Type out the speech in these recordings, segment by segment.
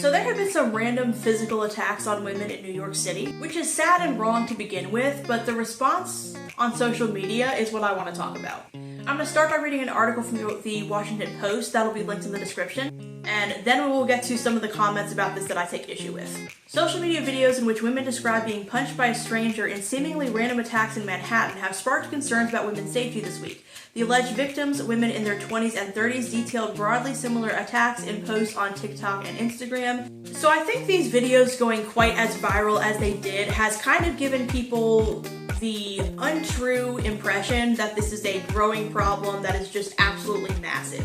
So there have been some random physical attacks on women in New York City, which is sad and wrong to begin with, but the response on social media is what I want to talk about. I'm going to start by reading an article from the Washington Post that'll be linked in the description, and then we will get to some of the comments about this that I take issue with. Social media videos in which women describe being punched by a stranger in seemingly random attacks in Manhattan have sparked concerns about women's safety this week. The alleged victims, women in their 20s and 30s, detailed broadly similar attacks in posts on TikTok and Instagram. So I think these videos going quite as viral as they did has kind of given people the untrue impression that this is a growing problem that is just absolutely massive.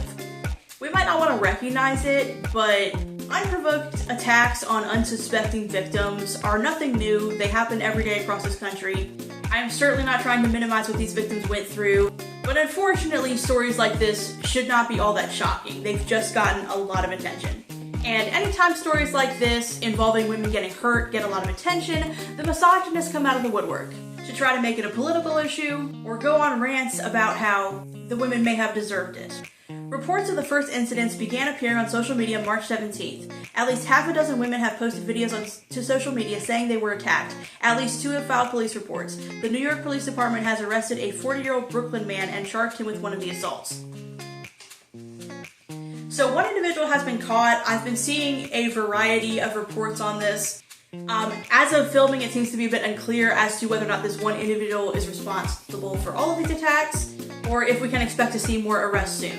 We might not want to recognize it, but unprovoked attacks on unsuspecting victims are nothing new. They happen every day across this country. I am certainly not trying to minimize what these victims went through, but unfortunately, stories like this should not be all that shocking. They've just gotten a lot of attention. And anytime stories like this involving women getting hurt get a lot of attention, the misogynists come out of the woodwork to try to make it a political issue or go on rants about how the women may have deserved it. Reports of the first incidents began appearing on social media March 17th. At least half a dozen women have posted videos to social media saying they were attacked. At least 2 have filed police reports. The New York Police Department has arrested a 40-year-old Brooklyn man and charged him with one of the assaults. So one individual has been caught. I've been seeing a variety of reports on this. As of filming, it seems to be a bit unclear as to whether or not this one individual is responsible for all of these attacks, or if we can expect to see more arrests soon.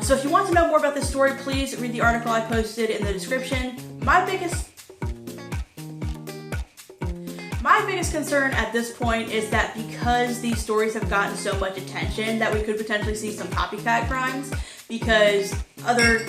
So if you want to know more about this story, please read the article I posted in the description. My biggest concern at this point is that because these stories have gotten so much attention that we could potentially see some copycat crimes because other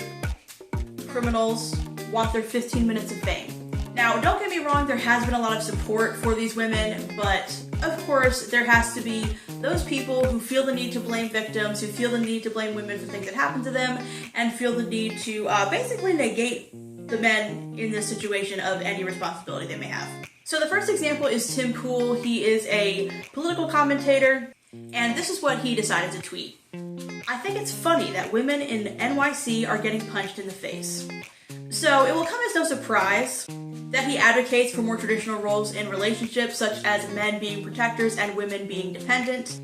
criminals want their 15 minutes of fame. Now, don't get me wrong, there has been a lot of support for these women, but of course there has to be those people who feel the need to blame victims, who feel the need to blame women for things that happen to them, and feel the need to basically negate the men in this situation of any responsibility they may have. So the first example is Tim Pool. He is a political commentator, and this is what he decided to tweet. I think it's funny that women in NYC are getting punched in the face. So it will come as no surprise that he advocates for more traditional roles in relationships, such as men being protectors and women being dependent.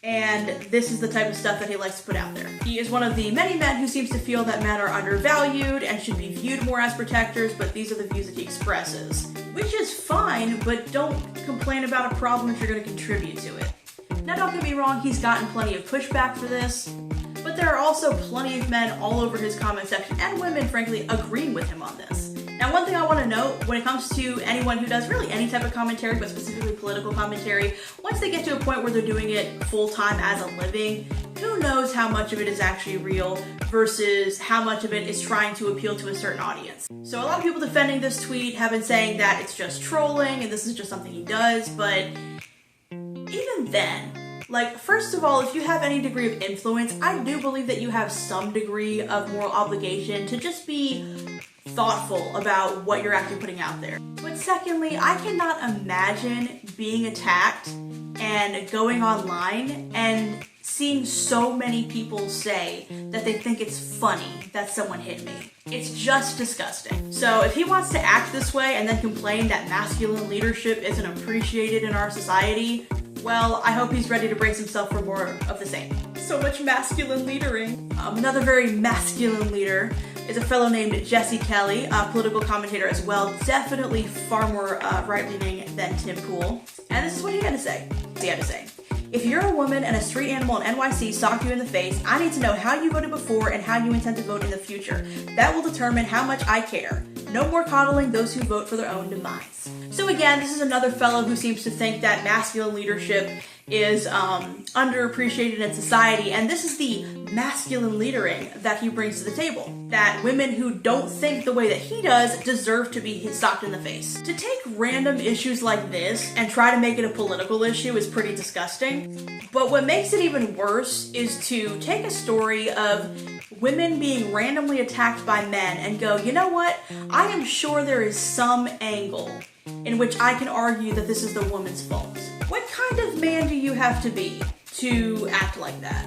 And this is the type of stuff that he likes to put out there. He is one of the many men who seems to feel that men are undervalued and should be viewed more as protectors, but these are the views that he expresses. Which is fine, but don't complain about a problem if you're going to contribute to it. Now don't get me wrong, he's gotten plenty of pushback for this, but there are also plenty of men all over his comment section, and women, frankly, agreeing with him on this. Now, one thing I want to note when it comes to anyone who does really any type of commentary, but specifically political commentary, once they get to a point where they're doing it full-time as a living, who knows how much of it is actually real versus how much of it is trying to appeal to a certain audience. So a lot of people defending this tweet have been saying that it's just trolling and this is just something he does, but even then, like, first of all, if you have any degree of influence, I do believe that you have some degree of moral obligation to just be thoughtful about what you're actually putting out there. But secondly, I cannot imagine being attacked and going online and seeing so many people say that they think it's funny that someone hit me. It's just disgusting. So if he wants to act this way and then complain that masculine leadership isn't appreciated in our society, well, I hope he's ready to brace himself for more of the same. So much masculine leadering. Another very masculine leader is a fellow named Jesse Kelly, a political commentator as well, definitely far more right-leaning than Tim Pool. And this is what he had to say. If you're a woman and a street animal in NYC socked you in the face, I need to know how you voted before and how you intend to vote in the future. That will determine how much I care. No more coddling those who vote for their own demise. So again, this is another fellow who seems to think that masculine leadership is underappreciated in society, and this is the masculine leadering that he brings to the table. That women who don't think the way that he does deserve to be socked in the face. To take random issues like this and try to make it a political issue is pretty disgusting. But what makes it even worse is to take a story of women being randomly attacked by men and go, you know what? I am sure there is some angle in which I can argue that this is the woman's fault. What kind of man do you have to be to act like that?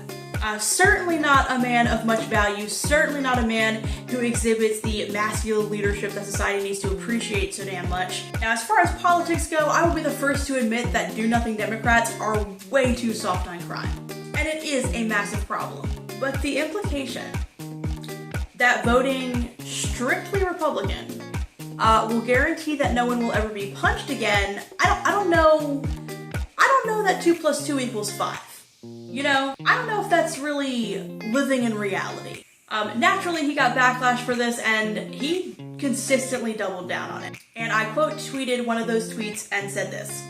Certainly not a man of much value, certainly not a man who exhibits the masculine leadership that society needs to appreciate so damn much. Now, as far as politics go, I will be the first to admit that do-nothing Democrats are way too soft on crime. And it is a massive problem. But the implication that voting strictly Republican will guarantee that no one will ever be punched again, I don't know that 2 + 2 = 5. You know, I don't know if that's really living in reality. Naturally, he got backlash for this, and he consistently doubled down on it. And I quote tweeted one of those tweets and said this: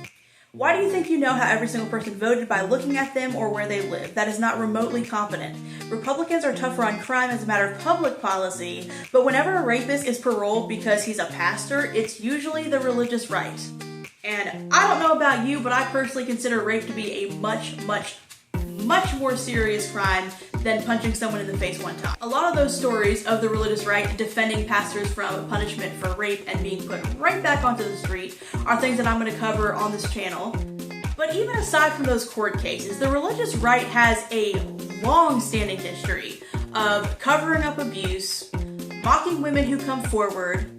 "Why do you think you know how every single person voted by looking at them or where they live? That is not remotely competent. Republicans are tougher on crime as a matter of public policy, but whenever a rapist is paroled because he's a pastor, it's usually the religious right." And I don't know about you, but I personally consider rape to be a much more serious crime than punching someone in the face one time. A lot of those stories of the religious right defending pastors from punishment for rape and being put right back onto the street are things that I'm going to cover on this channel. But even aside from those court cases, the religious right has a long-standing history of covering up abuse, mocking women who come forward,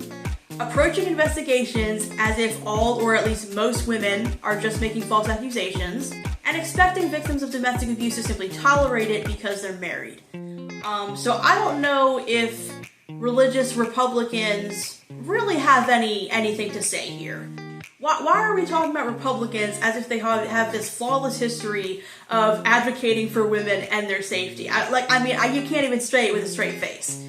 approaching investigations as if all or at least most women are just making false accusations, and expecting victims of domestic abuse to simply tolerate it because they're married. So I don't know if religious Republicans really have anything to say here. Why are we talking about Republicans as if they have this flawless history of advocating for women and their safety? You can't even say it with a straight face.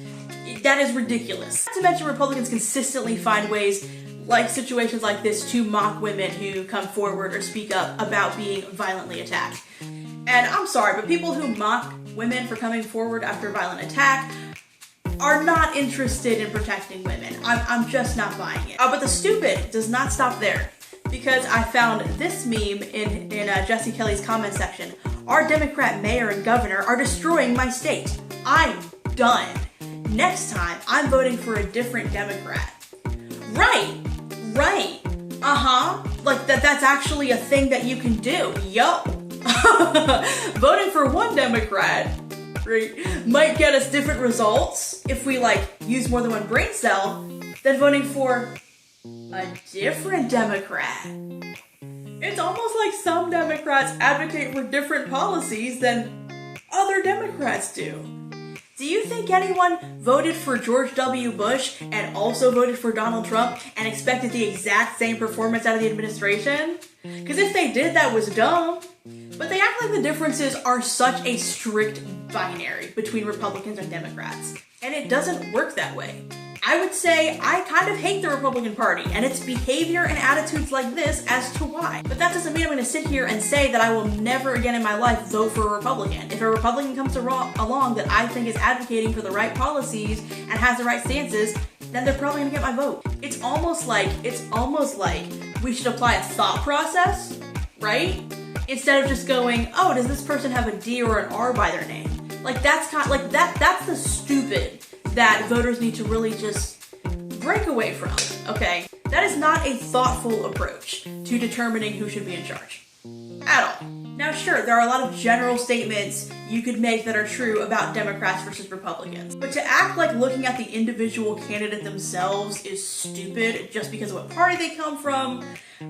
That is ridiculous. Not to mention, Republicans consistently find ways, like situations like this, to mock women who come forward or speak up about being violently attacked. And I'm sorry, but people who mock women for coming forward after a violent attack are not interested in protecting women. I'm just not buying it. But the stupid does not stop there, because I found this meme in Jesse Kelly's comment section. "Our Democrat mayor and governor are destroying my state. I'm done. Next time, I'm voting for a different Democrat." Right. Like that's actually a thing that you can do. Yo. Voting for one Democrat, right, might get us different results if we use more than one brain cell than voting for a different Democrat. It's almost like some Democrats advocate for different policies than other Democrats do. Do you think anyone voted for George W. Bush and also voted for Donald Trump and expected the exact same performance out of the administration? Because if they did, that was dumb. But they act like the differences are such a strict binary between Republicans and Democrats. And it doesn't work that way. I would say I kind of hate the Republican Party and its behavior and attitudes like this as to why. But that doesn't mean I'm going to sit here and say that I will never again in my life vote for a Republican. If a Republican comes along that I think is advocating for the right policies and has the right stances, then they're probably going to get my vote. It's almost like we should apply a thought process, right? Instead of just going, "Oh, does this person have a D or an R by their name?" That's the stupid that voters need to really just break away from, okay? That is not a thoughtful approach to determining who should be in charge. At all. Now sure, there are a lot of general statements you could make that are true about Democrats versus Republicans. But to act like looking at the individual candidate themselves is stupid just because of what party they come from,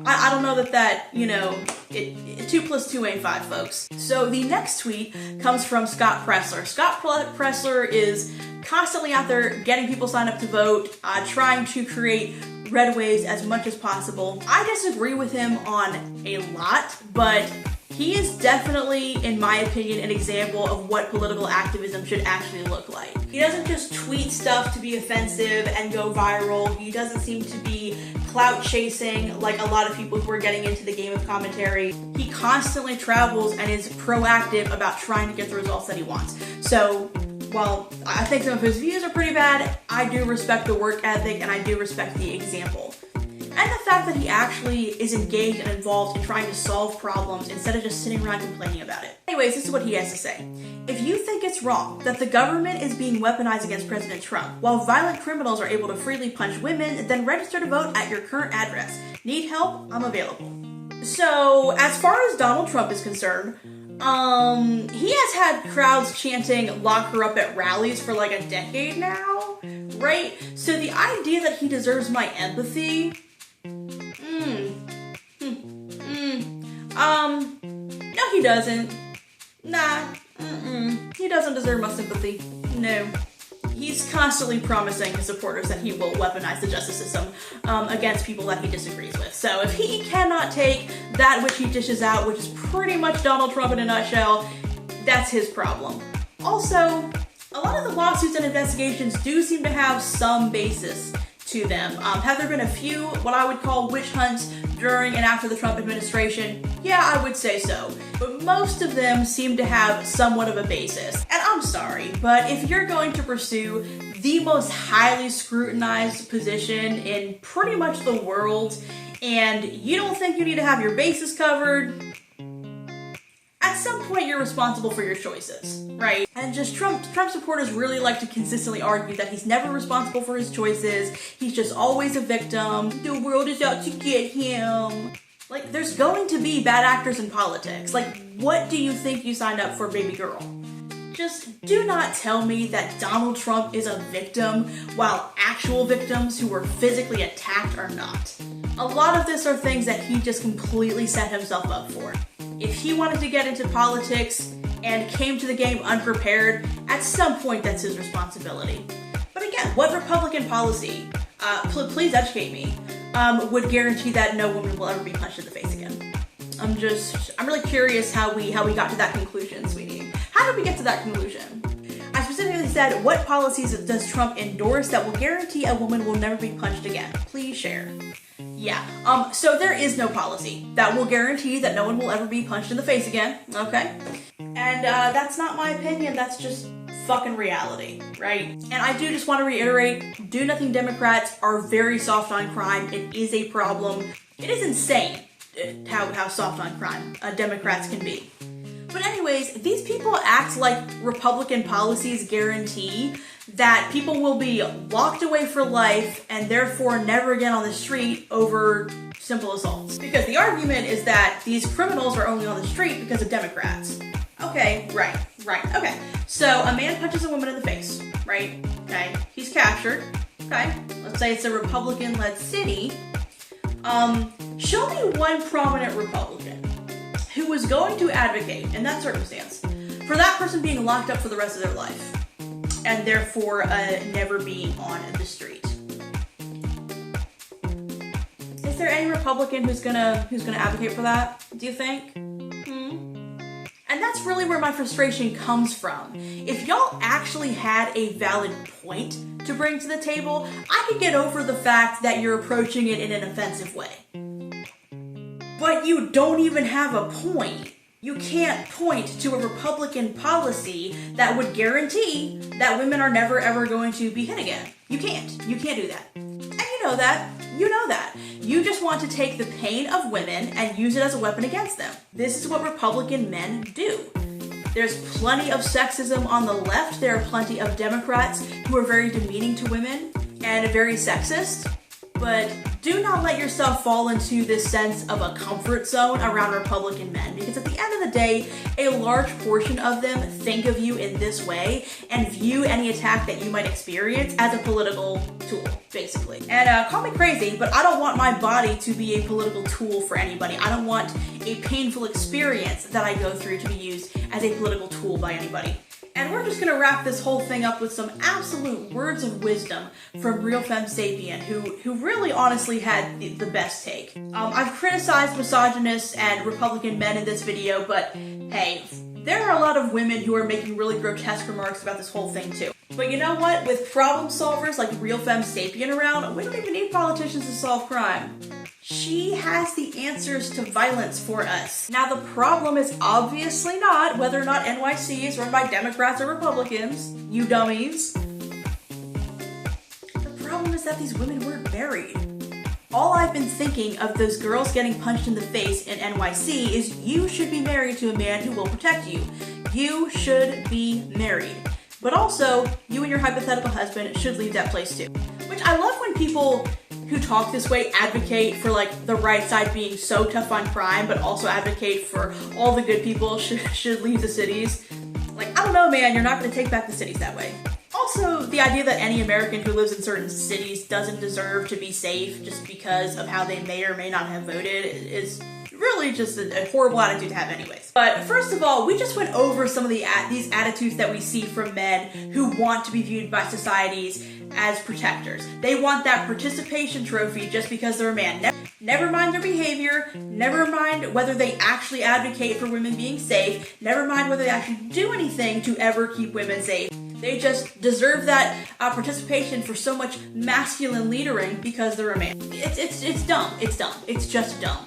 I don't know that 2 + 2 ain't 5, folks. So the next tweet comes from Scott Presler. Scott Presler is constantly out there getting people signed up to vote, trying to create red waves as much as possible. I disagree with him on a lot, but he is definitely, in my opinion, an example of what political activism should actually look like. He doesn't just tweet stuff to be offensive and go viral. He doesn't seem to be clout chasing like a lot of people who are getting into the game of commentary. He constantly travels and is proactive about trying to get the results that he wants. So while I think some of his views are pretty bad, I do respect the work ethic and I do respect the example. And the fact that he actually is engaged and involved in trying to solve problems instead of just sitting around complaining about it. Anyways, this is what he has to say. "If you think it's wrong that the government is being weaponized against President Trump, while violent criminals are able to freely punch women, then register to vote at your current address. Need help? I'm available." So, as far as Donald Trump is concerned, He has had crowds chanting "lock her up" at rallies for like a decade now, right? So the idea that he deserves my empathy, no he doesn't. Nah, he doesn't deserve my sympathy. No. He's constantly promising his supporters that he will weaponize the justice system against people that he disagrees with. So if he cannot take that which he dishes out, which is pretty much Donald Trump in a nutshell, that's his problem. Also, a lot of the lawsuits and investigations do seem to have some basis to them. Have there been a few, what I would call witch hunts during and after the Trump administration? Yeah, I would say so. But most of them seem to have somewhat of a basis. And I'm sorry, but if you're going to pursue the most highly scrutinized position in pretty much the world, and you don't think you need to have your bases covered, at some point you're responsible for your choices, right? And just Trump supporters really like to consistently argue that he's never responsible for his choices, he's just always a victim, the world is out to get him. Like, there's going to be bad actors in politics. Like, what do you think you signed up for, baby girl? Just do not tell me that Donald Trump is a victim while actual victims who were physically attacked are not. A lot of this are things that he just completely set himself up for. If he wanted to get into politics and came to the game unprepared, at some point that's his responsibility. But again, what Republican policy, please educate me, would guarantee that no woman will ever be punched in the face again? I'm really curious how we got to that conclusion, sweetie. How did we get to that conclusion? I specifically said, what policies does Trump endorse that will guarantee a woman will never be punched again? Please share. Yeah, so there is no policy that will guarantee that no one will ever be punched in the face again, okay? And that's not my opinion, that's just fucking reality, right? And I do just want to reiterate, do nothing Democrats are very soft on crime. It is a problem. It is insane how soft on crime Democrats can be. But anyways, these people act like Republican policies guarantee that people will be locked away for life and therefore never again on the street over simple assaults. Because the argument is that these criminals are only on the street because of Democrats. Okay, right, okay. So a man punches a woman in the face, right? Okay, he's captured. Okay, let's say it's a Republican-led city. Show me one prominent Republican who was going to advocate, in that circumstance, for that person being locked up for the rest of their life, and therefore never being on the street. Is there any Republican who's gonna advocate for that, do you think? And that's really where my frustration comes from. If y'all actually had a valid point to bring to the table, I could get over the fact that you're approaching it in an offensive way. But you don't even have a point. You can't point to a Republican policy that would guarantee that women are never ever going to be hit again. You can't. You can't do that. And you know that. You know that. You just want to take the pain of women and use it as a weapon against them. This is what Republican men do. There's plenty of sexism on the left. There are plenty of Democrats who are very demeaning to women and very sexist. But do not let yourself fall into this sense of a comfort zone around Republican men, because at the end of the day, a large portion of them think of you in this way and view any attack that you might experience as a political tool, basically. And call me crazy, but I don't want my body to be a political tool for anybody. I don't want a painful experience that I go through to be used as a political tool by anybody. And we're just gonna wrap this whole thing up with some absolute words of wisdom from Real Femme Sapien, who really honestly had the best take. I've criticized misogynists and Republican men in this video, but hey, there are a lot of women who are making really grotesque remarks about this whole thing too. But you know what? With problem solvers like Real Femme Sapien around, we don't even need politicians to solve crime. She has the answers to violence for us. Now the problem is obviously not whether or not NYC is run by Democrats or Republicans, you dummies. The problem is that these women weren't married. All I've been thinking of those girls getting punched in the face in NYC is you should be married to a man who will protect you. You should be married. But also, you and your hypothetical husband should leave that place too. Which I love when people who talk this way advocate for like the right side being so tough on crime, but also advocate for all the good people should leave the cities. Like, I don't know, man, you're not gonna take back the cities that way. Also, the idea that any American who lives in certain cities doesn't deserve to be safe just because of how they may or may not have voted is really just a horrible attitude to have anyways. But first of all, we just went over some of these attitudes that we see from men who want to be viewed by societies as protectors. They want that participation trophy just because they're a man. Never mind their behavior, never mind whether they actually advocate for women being safe, never mind whether they actually do anything to ever keep women safe. They just deserve that participation for so much masculine leadering because they're a man. It's dumb. It's dumb. It's just dumb.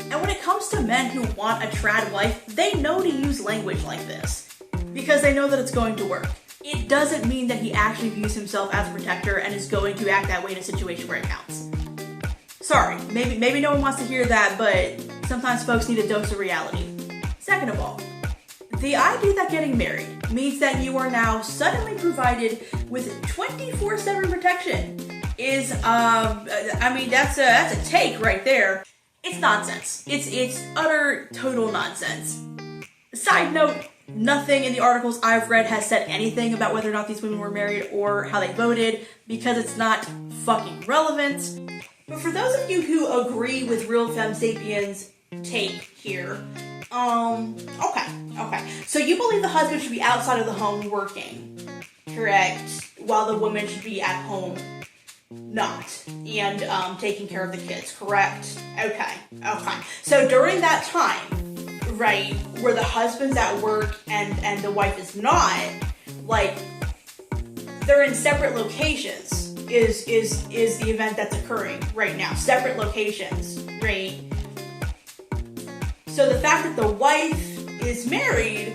And when it comes to men who want a trad wife, they know to use language like this because they know that it's going to work. It doesn't mean that he actually views himself as a protector and is going to act that way in a situation where it counts. Sorry, maybe no one wants to hear that, but sometimes folks need a dose of reality. Second of all, the idea that getting married means that you are now suddenly provided with 24/7 protection is, I mean, that's a take right there. It's nonsense. It's utter, total nonsense. Side note, nothing in the articles I've read has said anything about whether or not these women were married or how they voted because it's not fucking relevant. But for those of you who agree with Real Femme Sapiens' take here, okay. So you believe the husband should be outside of the home working, correct? While the woman should be at home not, and taking care of the kids, correct? Okay. So during that time, right, where the husband's at work and the wife is not, like, they're in separate locations is the event that's occurring right now. Separate locations, right? So the fact that the wife is married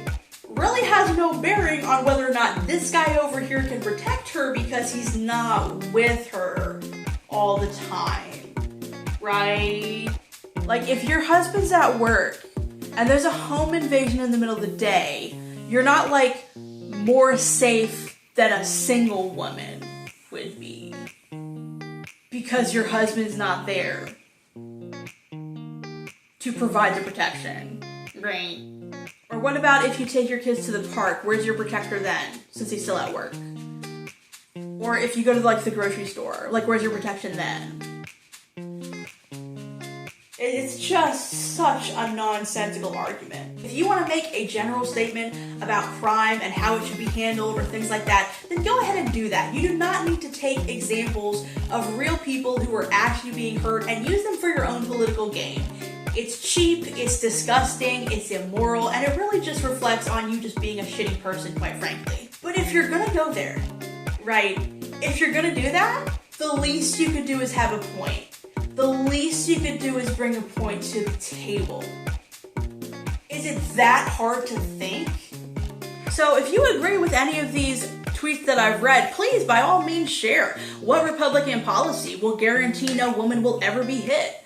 really has no bearing on whether or not this guy over here can protect her because he's not with her all the time, right? Like, if your husband's at work and there's a home invasion in the middle of the day, you're not, like, more safe than a single woman would be because your husband's not there to provide the protection, right? Or what about if you take your kids to the park? Where's your protector then, since he's still at work? Or if you go to, like, the grocery store, like, where's your protection then? It's just such a nonsensical argument. If you want to make a general statement about crime and how it should be handled or things like that, then go ahead and do that. You do not need to take examples of real people who are actually being hurt and use them for your own political gain. It's cheap, it's disgusting, it's immoral, and it really just reflects on you just being a shitty person, quite frankly. But if you're gonna go there, right, if you're gonna do that, the least you could do is have a point. The least you could do is bring a point to the table. Is it that hard to think? So if you agree with any of these tweets that I've read, please, by all means, share. What Republican policy will guarantee no woman will ever be hit?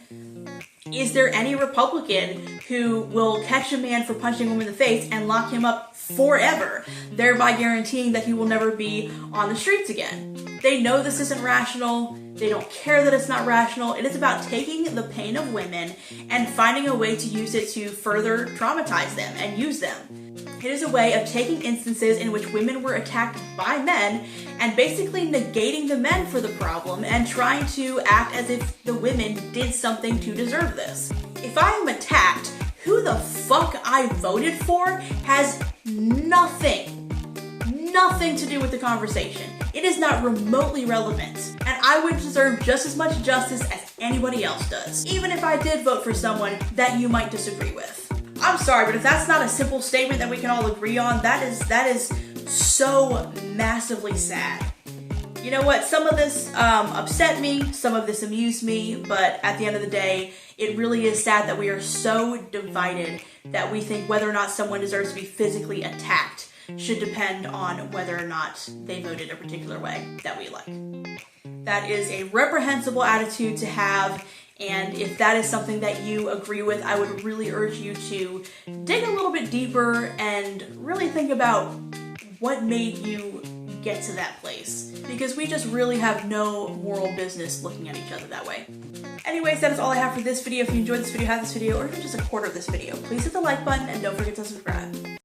Is there any Republican who will catch a man for punching a woman in the face and lock him up forever, thereby guaranteeing that he will never be on the streets again? They know this isn't rational. They don't care that it's not rational. It is about taking the pain of women and finding a way to use it to further traumatize them and use them. It is a way of taking instances in which women were attacked by men and basically negating the men for the problem and trying to act as if the women did something to deserve this. If I am attacked, who the fuck I voted for has nothing to do with the conversation. It is not remotely relevant, and I would deserve just as much justice as anybody else does, even if I did vote for someone that you might disagree with. I'm sorry, but if that's not a simple statement that we can all agree on, that is so massively sad. You know what? Some of this upset me, some of this amused me, but at the end of the day, it really is sad that we are so divided that we think whether or not someone deserves to be physically attacked should depend on whether or not they voted a particular way that we like. That is a reprehensible attitude to have, and if that is something that you agree with, I would really urge you to dig a little bit deeper and really think about what made you get to that place, because we just really have no moral business looking at each other that way. Anyways, that is all I have for this video. If you enjoyed this video, have this video, or even just a quarter of this video, please hit the like button and don't forget to subscribe.